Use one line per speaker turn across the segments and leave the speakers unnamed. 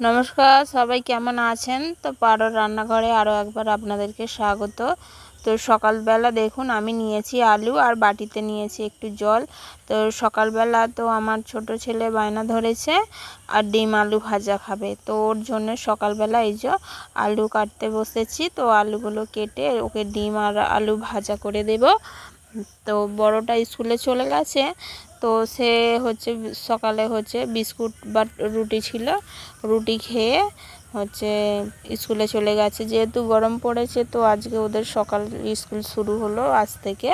নমস্কার, সবাই কেমন আছেন? তো পারোর রান্নাঘরে আরও একবার আপনাদেরকে স্বাগত। তো সকালবেলা দেখুন আমি নিয়েছি আলু আর বাটিতে নিয়েছি একটু জল। তো সকালবেলা তো আমার ছোট ছেলে বায়না ধরেছে আর ডিম আলু ভাজা খাবে, তো ওর জন্য সকালবেলা এই যে আলু কাটতে বসেছি। তো আলুগুলো কেটে ওকে ডিম আর আলু ভাজা করে দেব। তো বড়টা স্কুলে চলে গেছে, তো সে সকালে বিস্কুট বা রুটি ছিল, রুটি খেয়ে স্কুলে চলে গেছে। যেহেতু গরম পড়েছে তো আজকে ওদের সকাল স্কুল শুরু হলো আজ থেকে।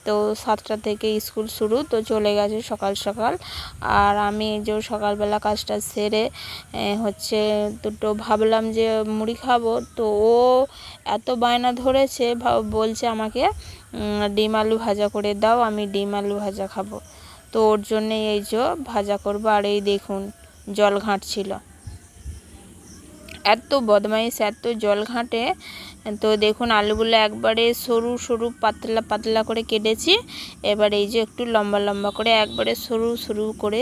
তো 7টা থেকে স্কুল শুরু, তো চলে গেছে সকাল সকাল। আর আমি এই যে সকালবেলা কাজটা সেরে দুটো ভাবলাম যে মুড়ি খাবো। তো ও এত বায়না ধরেছে, বলছে আমাকে ডিম আলু ভাজা করে দাও, আমি ডিম আলু ভাজা খাবো। তো ওর জন্যে এই যে ভাজা করবো। আর এই দেখুন জল ঘাঁটছিল, এত বদমাইশ, এত জল ঘাঁটে। তো দেখুন আলুগুলো একবারে সরু সরু পাতলা পাতলা করে কেটেছি। এবার এই যে একটু লম্বা লম্বা করে একবারে সরু সরু করে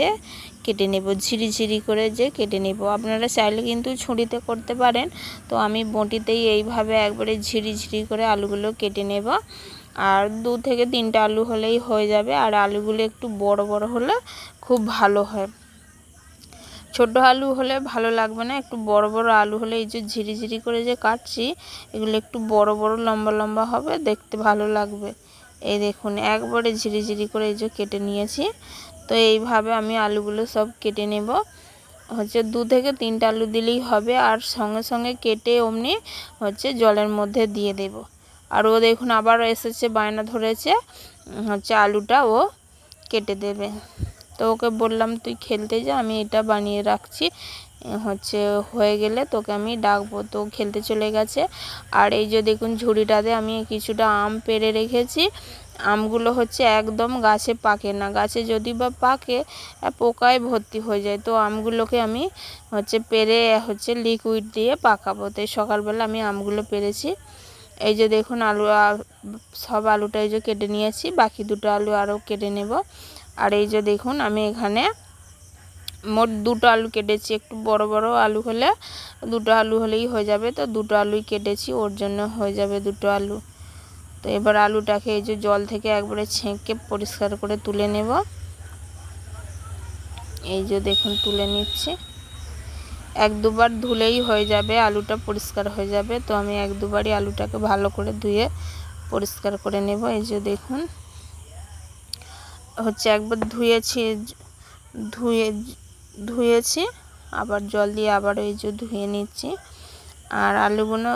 কেটে নেব, ঝিরি ঝিরি করে যে কেটে নেব। আপনারা চাইলে কিন্তু ছুরিতে করতে পারেন, তো আমি বঁটিতেই এইভাবে একবারে ঝিরি ঝিরি করে আলুগুলো কেটে নেব। আর 2 থেকে 3টা আলু হলেই হয়ে যাবে। আর আলুগুলো একটু বড় বড় হলে খুব ভালো হয়, ছোট আলু হলে ভালো লাগবে না, একটু বড় বড় আলু হলে এই যে ঝিরি ঝিরি করে যে কাটছি এগুলো একটু বড় বড় লম্বা লম্বা হবে, দেখতে ভালো লাগবে। এই দেখুন একবারে ঝিরি ঝিরি করে এই যে কেটে নিয়েছি। তো এইভাবে আমি আলুগুলো সব কেটে নেব। 2 থেকে 3টা আলু দিলেই হবে। আর সঙ্গে সঙ্গে কেটে অমনি জলের মধ্যে দিয়ে দেব। আর ও দেখুন আবার এসেছে, বায়না ধরেছে আলুটা ও কেটে দেবে। তো ওকে বললাম তুই খেলতে যা, আমি এটা বানিয়ে রাখছি, হয়ে গেলে তোকে আমি ডাকবো। তো খেলতে চলে গেছে। আর এই যে দেখুন ঝুড়িটাতে আমি কিছুটা আম পেড়ে রেখেছি। আমগুলো একদম গাছে পাকে না, গাছে যদি বা পাকে পোকায় ভর্তি হয়ে যায়। তো আমগুলোকে আমি পেড়ে লিকুইড দিয়ে পাকাবো। তো সকালবেলা আমি আমগুলো পেড়েছি। এই যে দেখুন সব আলুটা এই যে কেটে নিয়েছি, বাকি 2টো আলু আরও কেটে নেব। আর এই যে দেখুন আমি এখানে মোট 2টো আলু কেটেছি, একটু বড় বড় আলু হলে 2টো আলু হলেই হয়ে যাবে। তো 2টো আলুই কেটেছি, ওর জন্য হয়ে যাবে 2টো আলু। তো এবার আলুটাকে এই যে জল থেকে একবারে ছেঁকে পরিষ্কার করে তুলে নেব। এই যে দেখুন তুলে নিচ্ছি, 1-2 বার ধুলেই হয়ে যাবে, আলুটা পরিষ্কার হয়ে যাবে। তো আমি 1-2 বারই আলুটাকে ভালো করে ধুয়ে পরিষ্কার করে নেব। এই যে দেখুন একবার ধুয়েছি আবার জল দিয়ে আবার এই যে ধুয়ে নিচ্ছি। আর আলুগুলো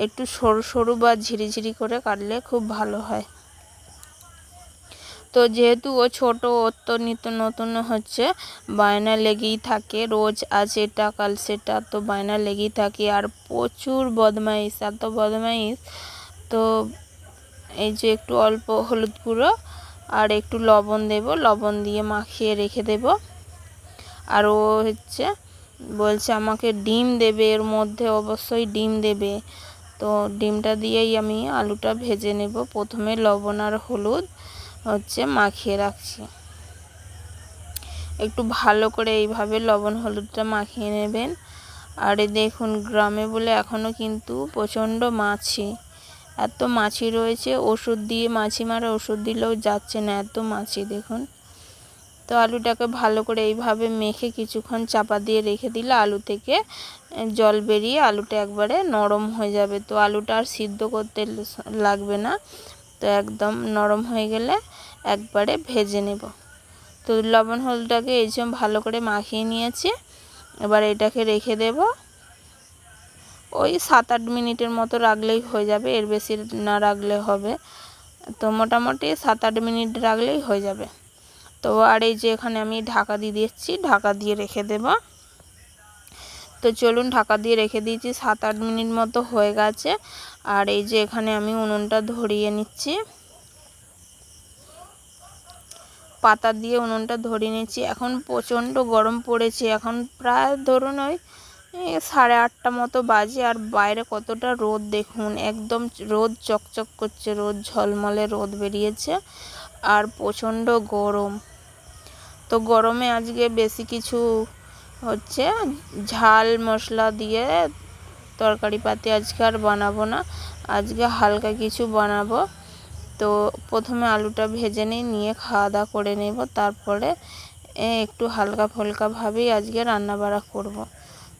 একটু সরু সরু বা ঝিরিঝিরি করে কাটলে খুব ভালো হয়। তো যেহেতু ও ছোট, ওর তো নিত্য নতুন বায়না লেগেই থাকে, রোজ আজ এটা কাল সেটা, তো বায়না লেগেই থাকে। আর প্রচুর বদমাইশ, এত বদমাইশ। তো এই যে একটু অল্প হলুদ গুঁড়ো আর একটু লবণ দেব, লবণ দিয়ে মাখিয়ে রেখে দেব। আর ও বলছে আমাকে ডিম দেবে, এর মধ্যে অবশ্যই ডিম দেবে। তো ডিমটা দিয়েই আমি আলুটা ভেজে নেব। প্রথমে লবণ আর হলুদ মাখিয়ে রাখছি, একটু ভালো করে এইভাবে লবণ হলুদটা মাখিয়ে নেবেন। আর দেখুন গ্রামে বলে এখনও কিন্তু প্রচণ্ড মাছি, এত মাছি রয়েছে, ওষুধ দিয়ে মাছি মারা ওষুধ দিলেও যাচ্ছে না, এত মাছি দেখুন। তো আলুটাকে ভালো করে এইভাবে মেখে কিছুক্ষণ চাপা দিয়ে রেখে দিলে আলু থেকে জল বেরিয়ে আলুটা একবারে নরম হয়ে যাবে। তো আলুটা আর সিদ্ধ করতে লাগবে না, তো একদম নরম হয়ে গেলে একবারে ভেজে নেব। তো লবণ হলুদটাকে এই যে ভালো করে মাখিয়ে নিয়েছি। এবার এটাকে রেখে দেব, ওই 7-8 মিনিটের মতো রাখলেই হয়ে যাবে, এর বেশি না রাখলে হবে। তো মোটামুটি 7-8 মিনিট রাখলেই হয়ে যাবে। তো আর এই যে এখানে আমি ঢাকা দিয়ে দিচ্ছি, ঢাকা দিয়ে রেখে দেব। তো চলুন ঢাকা দিয়ে রেখে দিয়েছি, 7-8 মিনিট মতো হয়ে গেছে। আর এই যে এখানে আমি উনুনটা ধরিয়ে নিচ্ছি, পাতা দিয়ে উনুনটা ধরিয়ে নিচ্ছি। এখন প্রচণ্ড গরম পড়েছে, এখন প্রায় ধরুন ওই 8:30 মতো বাজে। আর বাইরে কতটা রোদ দেখুন, একদম রোদ চকচক করছে, রোদ ঝলমলে রোদ বেরিয়েছে আর প্রচণ্ড গরম। তো গরমে আজকে বেশি কিছু হচ্ছে ঝাল মশলা দিয়ে তরকারি পাতি আজকে আর বানাবো না, আজকে হালকা কিছু বানাবো। তো প্রথমে আলুটা ভেজে নিয়ে খাওয়া দাওয়া করে নেব, তারপরে একটু হালকা ফুলকাভাবেই আজকে রান্না বাড়া করব।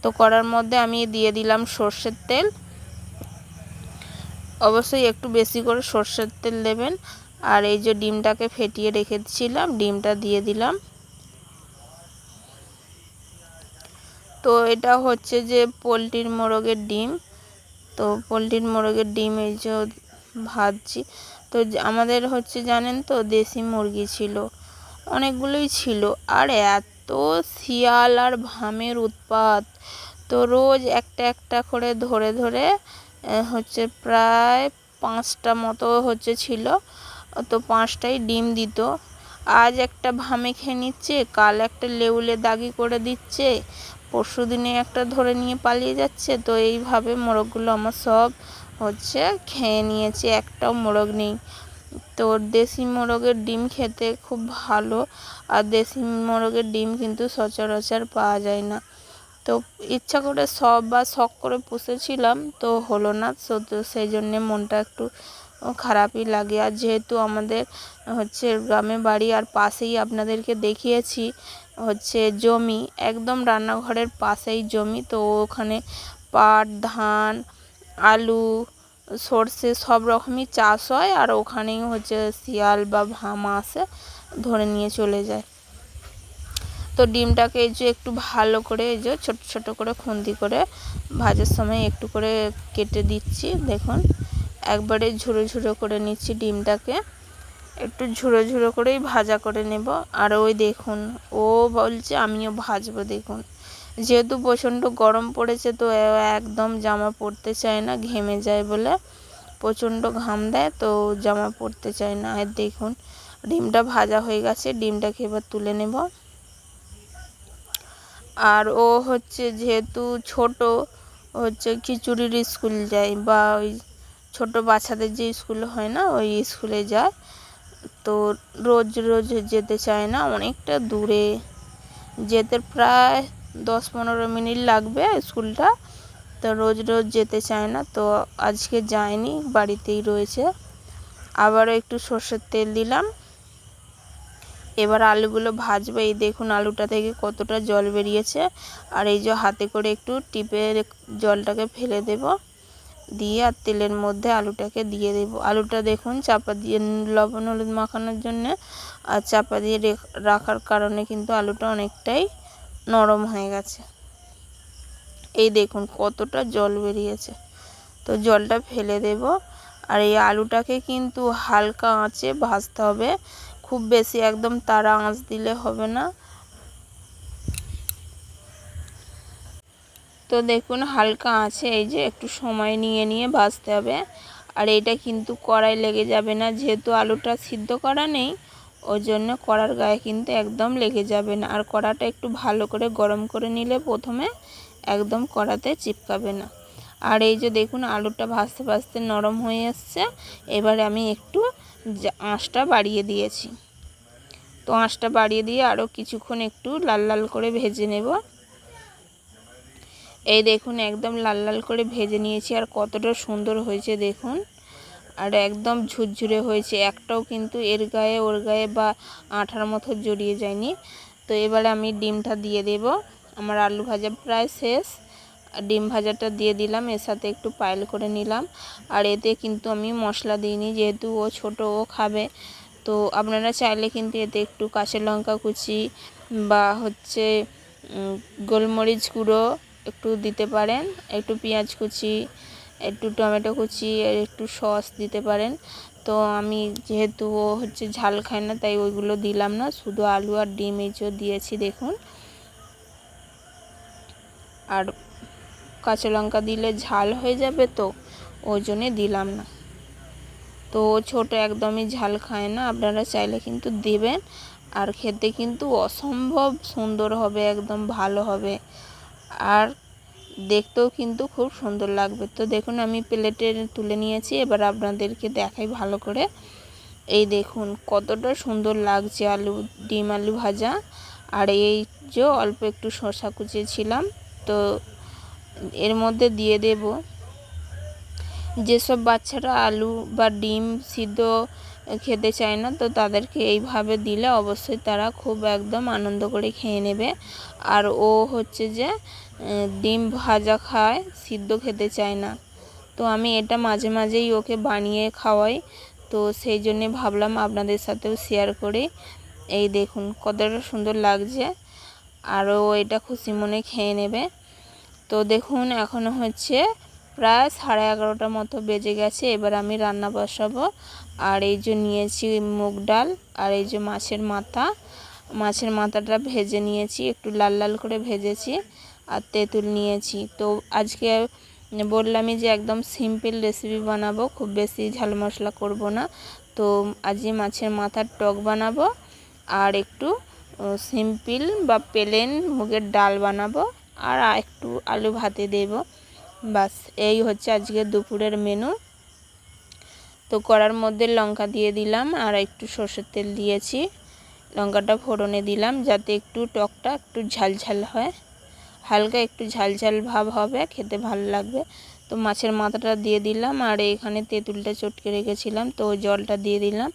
তো কড়ার মধ্যে আমি দিয়ে দিলাম সর্ষের তেল, অবশ্যই একটু বেশি করে সর্ষের তেল দেবেন। আর এই যে ডিমটাকে ফেটিয়ে রেখেছিলাম, ডিমটা দিয়ে দিলাম। তো এটা হচ্ছে যে পোলট্রির মোরগের ডিম, তো পোলট্রির মোরগের ডিম এই যে ভাজছি। তো আমাদের হচ্ছে জানেন তো দেশি মুরগি ছিল, অনেকগুলোই ছিল, আর এত শিয়াল আর ভামের উৎপাত। তো রোজ একটা একটা করে ধরে ধরে হচ্ছে প্রায় 5টা মতো হচ্ছে ছিল, তো 5টাই ডিম দিত। আজ একটা ভামে খেয়ে নিচ্ছে, কাল একটা লেউলে দাগি করে দিচ্ছে, পরশু দিনে একটা ধরে নিয়ে পালিয়ে যাচ্ছে। তো এইভাবে মোরগগুলো আমার সব হচ্ছে খেয়ে নিয়েছে, একটাও মোরগ নেই। তো দেশি মোরগের ডিম খেতে খুব ভালো, আর দেশি মোরগের ডিম কিন্তু সচরাচর পাওয়া যায় না। তো ইচ্ছা করে সব বা শখ করে পুষেছিলাম, তো হলো না, তো সেই জন্যে মনটা একটু খারাপই লাগে। আর যেহেতু আমাদের হচ্ছে গ্রামে বাড়ি, আর পাশেই আপনাদেরকে দেখিয়েছি হচ্ছে জমি, একদম রান্নাঘরের পাশেই জমি, তো ওখানে পাট, ধান, আলু, সর্ষে সব রকমই চাষ হয়। আর ওখানেই হচ্ছে শিয়াল বা ভামা আসে, ধরে নিয়ে চলে যায়। তো ডিমটাকে এই যে একটু ভালো করে এই যে ছোট ছোট করে খুন্তি করে ভাজার সময় একটু করে কেটে দিচ্ছি। দেখুন একবারে ঝুরো ঝুরো করে নিচ্ছি ডিমটাকে, একটু ঝুরো ঝুরো করেই ভাজা করে নেব। আর ওই দেখুন ও বলছে আমিও ভাজবো। দেখুন যেহেতু প্রচণ্ড গরম পড়েছে, তো একদম জামা পরতে চায় না, ঘেমে যায় বলে প্রচণ্ড ঘাম দেয়, তো জামা পরতে চায় না। আর দেখুন ডিমটা ভাজা হয়ে গেছে, ডিমটাকে এবার তুলে নেব। আর ও হচ্ছে যেহেতু ছোট, হচ্ছে খিচুড়ির স্কুল যায়, বা ওই ছোট বাচ্চাদের যে স্কুল হয় না, ওই স্কুলে যায়। তো রোজ রোজ যেতে চায় না, অনেকটা দূরে যেতে প্রায় 10-15 মিনিট লাগবে স্কুলটা, তো রোজ রোজ যেতে চায় না। তো আজকে যায়নি, বাড়িতেই রয়েছে। আবারও একটু সর্ষের তেল দিলাম, এবার আলুগুলো ভাজবো। এই দেখুন আলুটা থেকে কতটা জল বেরিয়েছে, আর এই যে হাতে করে একটু টিপে জলটাকে ফেলে দেব, দিয়ে আর তেলের মধ্যে আলুটাকে দিয়ে দেব। আলুটা দেখুন চাপা দিয়ে লবণ হলুদ মাখানোর জন্য, আর চাপা দিয়ে রাখার কারণে কিন্তু আলুটা অনেকটাই নরম হয়ে গেছে। এই দেখুন কতটা জল বেরিয়েছে, তো জলটা ফেলে দেব। আর এই আলুটাকে কিন্তু হালকা আঁচে ভাজতে হবে, খুব বেশি একদম তাড়া আঁচ দিলে হবে না। তো দেখুন হালকা আঁচে এই যে একটু সময় নিয়ে নিয়ে ভাজতে হবে। আর এটা কিন্তু কড়াই লেগে যাবে না, যেহেতু আলুটা সিদ্ধ করা নেই, ওই জন্য কড়ার গায়ে কিন্তু একদম লেগে যাবে না। আর কড়াটা একটু ভালো করে গরম করে নিলে প্রথমে একদম কড়াতে চিপকাবে না। আর এই যে দেখুন আলুটা ভাজতে ভাজতে নরম হয়ে এসছে, এবারে আমি একটু আঁচটা বাড়িয়ে দিয়েছি। তো আঁচটা বাড়িয়ে দিয়ে আরও কিছুক্ষণ একটু লাল লাল করে ভেজে নেব। এই দেখুন একদম লাল লাল করে ভেজে নিয়েছি, আর কতটা সুন্দর হয়েছে দেখুন, আর একদম ঝুরঝুরে হয়েছে, একটাও কিন্তু এর গায়ে ওর গায়ে বা আঠার মতো জড়িয়ে যায়নি। তো এবারে আমি ডিমটা দিয়ে দেব। আমার আলু ভাজা প্রায় শেষ, ডিম ভাজাটা দিয়ে দিলাম, এর সাথে একটু পায়েল করে নিলাম। আর এতে কিন্তু আমি মশলা দিইনি, যেহেতু ও ছোট, ও খাবে। তো আপনারা চাইলে কিন্তু এতে একটু কাঁচা লঙ্কা কুচি বা হচ্ছে গোলমরিচ গুঁড়ো একটু দিতে পারেন, একটু পেঁয়াজ কুচি, একটু টমেটো কুচি, আর একটু সস দিতে পারেন। তো আমি যেহেতু ও হচ্ছে ঝাল খায় না, তাই ওইগুলো দিলাম না, শুধু আলু আর ডিম এই যে দিয়েছি দেখুন। আর কাঁচা লঙ্কা দিলে ঝাল হয়ে যাবে, তো ওই জন্যে দিলাম না। তো ছোট একদমই ঝাল খায় না, আপনারা চাইলে কিন্তু দেবেন। আর খেতে কিন্তু অসম্ভব সুন্দর হবে, একদম ভালো হবে, আর দেখতেও কিন্তু খুব সুন্দর লাগবে। তো দেখুন আমি প্লেটে তুলে নিয়েছি, এবার আপনাদেরকে দেখাই ভালো করে। এই দেখুন কতটা সুন্দর লাগছে আলু, ডিম আলু ভাজা। আর এই যে অল্প একটু শসা কুচিয়েছিলাম, তো এর মধ্যে দিয়ে দেব। যেসব বাচ্চারা আলু বা ডিম সিদ্ধ খেতে চায় না, তো তাদেরকে এইভাবে দিলে অবশ্যই তারা খুব একদম আনন্দ করে খেয়ে নেবে। আর ও হচ্ছে যে ডিম ভাজা খায়, সিদ্ধ খেতে চায় না, তো আমি এটা মাঝে মাঝেই ওকে বানিয়ে খাওয়াই। তো সেই জন্যে ভাবলাম আপনাদের সাথেও শেয়ার করি। এই দেখুন কতটা সুন্দর লাগছে, আর ও এটা খুশি মনে খেয়ে নেবে। তো দেখুন এখন হচ্ছে প্রায় 11:30টার মতো বেজে গেছে। এবার আমি রান্না বসাবো। আর এই যে নিয়েছি মুগ ডাল, আর এই যে মাছের মাথাটা ভেজে নিয়েছি, একটু লাল লাল করে ভেজেছি, আর তেঁতুল নিয়েছি। তো আজকে বললামই যে একদম সিম্পল রেসিপি বানাবো, খুব বেশি ঝাল মশলা করব না। তো আজকে মাছের মাথার টক বানাবো, আর একটু সিম্পল বা প্লেন মুগের ডাল বানাবো, আর একটু আলু ভাতে দেব। বাস এই হচ্ছে আজকে দুপুরের মেনু। তো কড়ার মধ্যে লঙ্কা দিয়ে দিলাম, আর একটু সরষের তেল দিয়েছি, লঙ্কাটা ফোড়নে দিলাম যাতে একটু টকটা একটু ঝালঝাল হয়, হালকা একটু ঝালঝাল ভাব হবে, খেতে ভালো লাগবে। তো মাছের মাথাটা দিয়ে দিলাম, আর এখানে তেঁতুলটা চটকে রেখেছিলাম, তো জলটা দিয়ে দিলাম,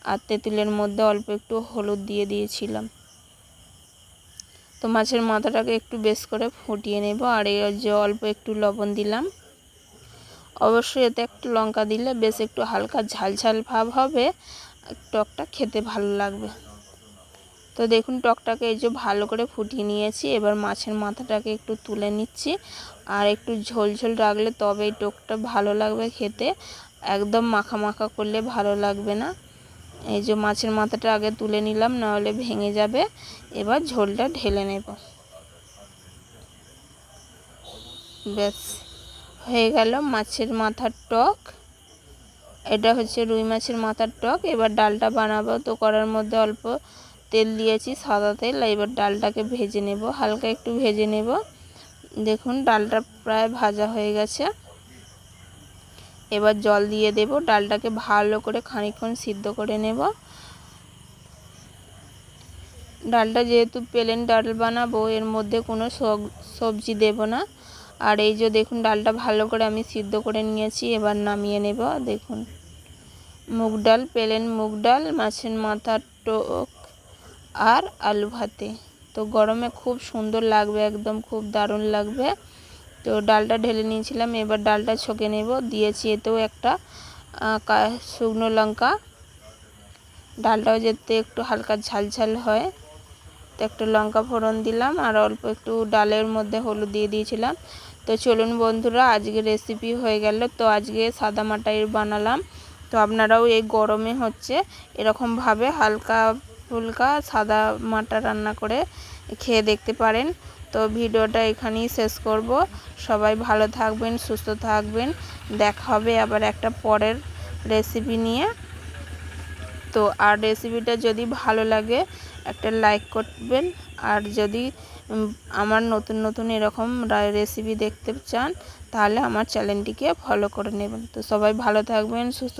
আর তেঁতুলের মধ্যে অল্প একটু হলুদ দিয়ে দিয়েছিলাম। তো মাছের মাথাটাকে একটু বেশ করে ফুটিয়ে নেব, আর এই যে অল্প একটু লবণ দিলাম। অবশ্যই এতে একটু লঙ্কা দিলে বেশ একটু হালকা ঝালঝাল ভাব হবে, টকটা খেতে ভালো লাগবে। তো দেখুন টকটাকে এই যে ভালো করে ফুটিয়ে নিয়েছি। এবার মাছের মাথাটাকে একটু তুলে নিচ্ছি, আর একটু ঝোল ঝোল রাখলে তবেই টকটা ভালো লাগবে খেতে, একদম মাখা মাখা করলে ভালো লাগবে না। এই যে মাছের মাথাটা আগে তুলে নিলাম, নাহলে ভেঙে যাবে। এবার ঝোলটা ঢেলে নেব। ব্যাস হয়ে গেল মাছের মাথার টক। এটা হচ্ছে রুই মাছের মাথার টক। এবার ডালটা বানাবো। তো কড়ার মধ্যে অল্প তেল দিয়েছি, সাদা তেল। এবার ডালটাকে ভেজে নেব, হালকা একটু ভেজে নেব। দেখুন ডালটা প্রায় ভাজা হয়ে গেছে। এবার জল দিয়ে দেব, ডালটাকে ভালো করে খানিকক্ষণ সিদ্ধ করে নেব। ডালটা যেহেতু প্লেন ডাল বানাবো, এর মধ্যে কোনো সবজি দেব না। আর এই যে দেখুন ডালটা ভালো করে আমি সিদ্ধ করে নিয়েছি, এবার নামিয়ে নেব। দেখুন মুগ ডাল, প্লেন মুগ ডাল, মাছের মাথার টক, আর আলু ভাতে। তো গরমে খুব সুন্দর লাগবে, একদম খুব দারুণ লাগবে। তো ডালটা ঢেলে নিয়েছিলাম, এবার ডালটা ছকে নেব। দিয়েছি এতেও একটা শুকনো লঙ্কা, ডালটাও যাতে একটু হালকা ঝালঝাল হয়, তো একটা লঙ্কা ফোড়ন দিলাম, আর অল্প একটু ডালের মধ্যে হলুদ দিয়ে দিয়েছিলাম। তো চলুন বন্ধুরা, আজকে রেসিপি হয়ে গেল। তো আজকে সাদা মাটাই বানালাম। তো আপনারাও এই গরমে হচ্ছে এরকমভাবে হালকা ফুলকা সাদা মাটা রান্না করে খেয়ে দেখতে পারেন। তো ভিডিওটা এখানেই শেষ করব। সবাই ভালো থাকবেন, সুস্থ থাকবেন। দেখা হবে আবার একটা পরের রেসিপি নিয়ে। তো আর রেসিপিটা যদি ভালো লাগে একটা লাইক করবেন, আর যদি আমার নতুন নতুন এরকম রেসিপি দেখতে চান তাহলে আমার চ্যানেলটিকে ফলো করে নেবেন। তো সবাই ভালো থাকবেন, সুস্থ